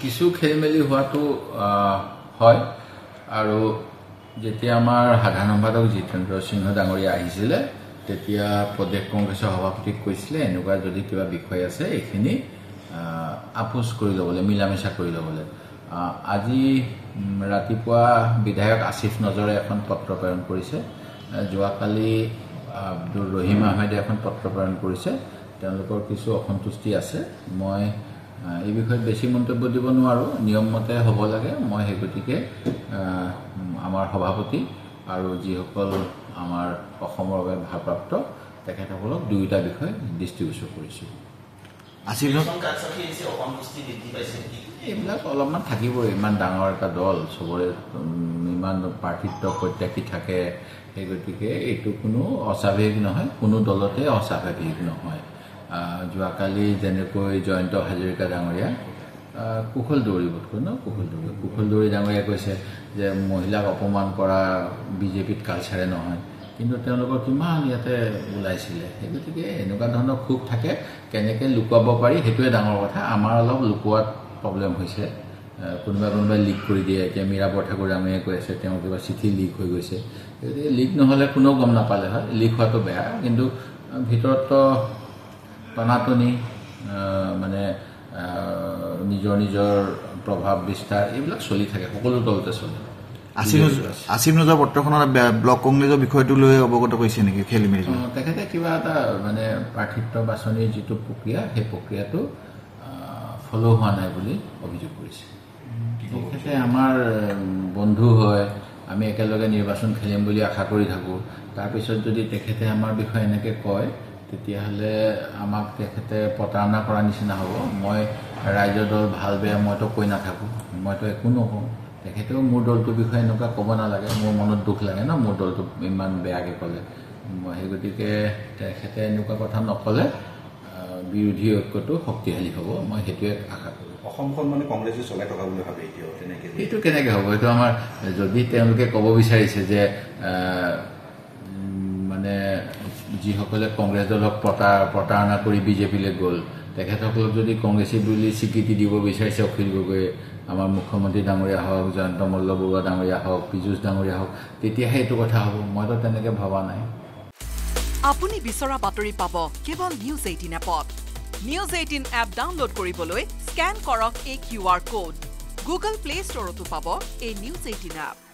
কিছু খেলিমেলি হোৱাটো হয় আৰু যেতিয়া আমাৰ সাধাৰণ সম্পাদক জিতেন্দ্ৰ সিংহ ডাঙৰীয়া আহিছিলে তেতিয়া প্ৰদেশ কংগ্ৰেছৰ সভাপতিক কৈছিলে এনেকুৱা যদি কিবা বিষয় আছে এইখিনি আপোচ কৰি ল'বলৈ মিলামিছা কৰি ল'বলৈ আজি ৰাতিপুৱা বিধায়ক আসিফ নজৰে এখন পত্ৰ প্ৰেৰণ কৰিছে যোৱাকালি আব্দুল ৰহিম আহমেদে এখন পত্ৰ প্ৰেৰণ কৰিছে তেওঁলোকৰ কিছু অসন্তুষ্টি আছে মই এই বিষয়ত বেছি মন্তব্য দিব নোৱাৰো নিয়ম মতে হ'ব লাগে মই সেই গতিকে আমাৰ সভাপতি আৰু যিসকল আমাৰ অসমৰ বাবে ভাৰপ্ৰাপ্ত তেখেতসকলক দুয়োটা বিষয় দৃষ্টিগোচৰ কৰিছো এইবিলাক অলপমান থাকিবই ইমান ডাঙৰ এটা দল চবৰে ইমান প্ৰাৰ্থিত্ব প্ৰত্যাশী থাকে সেই গতিকে এইটো কোনো অস্বাভাৱিক নহয় কোনো দলতে অস্বাভাৱিক নহয় যোৱাকালি যেনেকৈ জয়ন্ত হাজৰিকা ডাঙৰীয়া কুশল দৌৰিবতকৈ কুশল দৌৰি ডাঙৰীয়া কৈছে যে মহিলাক অপমান কৰা বিজেপিত কালচাৰে নহয় কিন্তু তেওঁলোকৰ কিমান ইয়াতে ওলাইছিলে সেই গতিকে এনেকুৱা ধৰণৰ ক্ষোভ থাকে কেনেকৈ লুকুৱাব পাৰি সেইটোৱে ডাঙৰ কথা আমাৰ অলপ লুকুৱাত প্ৰব্লেম হৈছে কোনোবাই লিক কৰি দিয়ে এতিয়া মীৰা বৰঠাকুৰ ডাঙৰীয়াই কৈ আছে তেওঁ কিবা চিঠি লিক হৈ গৈছে গতিকে লিক নহ'লে কোনেও গম নাপালে হয় লিক হোৱাটো বেয়া কিন্তু ভিতৰততো টনাটনি মানে নিজৰ নিজৰ প্ৰভাৱ বিস্তাৰ এইবিলাক চলি থাকে সকলো দলতে চলে আসিফ নজৰ পত্ৰখনত ব্লক কংগ্ৰেছৰ বিষয়টো লৈ অৱগত কৰিছে নেকি খেলি মেলি তেখেতে কিবা এটা মানে প্ৰাৰ্থিত্ব বাছনিৰ যিটো প্ৰক্ৰিয়া সেই প্ৰক্ৰিয়াটো ফল' হোৱা নাই বুলি অভিযোগ কৰিছে তেখেতে আমাৰ বন্ধু হয় আমি একেলগে নিৰ্বাচন খেলিম বুলি আশা কৰি থাকোঁ তাৰপিছত যদি তেখেতে আমাৰ বিষয়ে এনেকৈ কয় তেতিয়াহ'লে আমাক তেখেতে প্ৰতাৰণা কৰাৰ নিচিনা হ'ব মই ৰাইজৰ দল ভাল বেয়া মইতো কৈ নাথাকোঁ মইতো একো নকওঁ তেখেতেও মোৰ দলটোৰ বিষয়ে এনেকুৱা ক'ব নালাগে মোৰ মনত দুখ লাগে ন মোৰ দলটো ইমান বেয়াকৈ ক'লে মই সেই গতিকে তেখেতে এনেকুৱা কথা নক'লে বিৰোধী ঐক্যটো শক্তিশালী হ'ব মই সেইটোৱে আশা কৰোঁ অসমখন মানে কংগ্ৰেছে চলাই থকা বুলি ভাবে এতিয়াও তেনেকৈ এইটো কেনেকৈ হ'ব এইটো আমাৰ যদি তেওঁলোকে ক'ব বিচাৰিছে যে মানে যিসকলে কংগ্ৰেছ দলক প্ৰতাৰণা কৰি বিজেপিলৈ গ'ল তেখেতসকলক যদি কংগ্ৰেছী বুলি স্বীকৃতি দিব বিচাৰিছে অখিল গগৈয়ে আমাৰ মুখ্যমন্ত্ৰী ডাঙৰীয়া হওক জয়ন্ত মল্লবৰুৱা ডাঙৰীয়া হওক পীযুষ ডাঙৰীয়া হওক তেতিয়াহে এইটো কথা হ'ব মইতো তেনেকৈ ভবা নাই আপুনি বিচৰা বাতৰি পাব কেৱল নিউজ 18 এপত নিউজ 18 এপ ডাউনলোড কৰিবলৈ স্কেন কৰক এই QR কোড গুগল প্লে ষ্টৰতো পাব এই নিউজ 18 এপ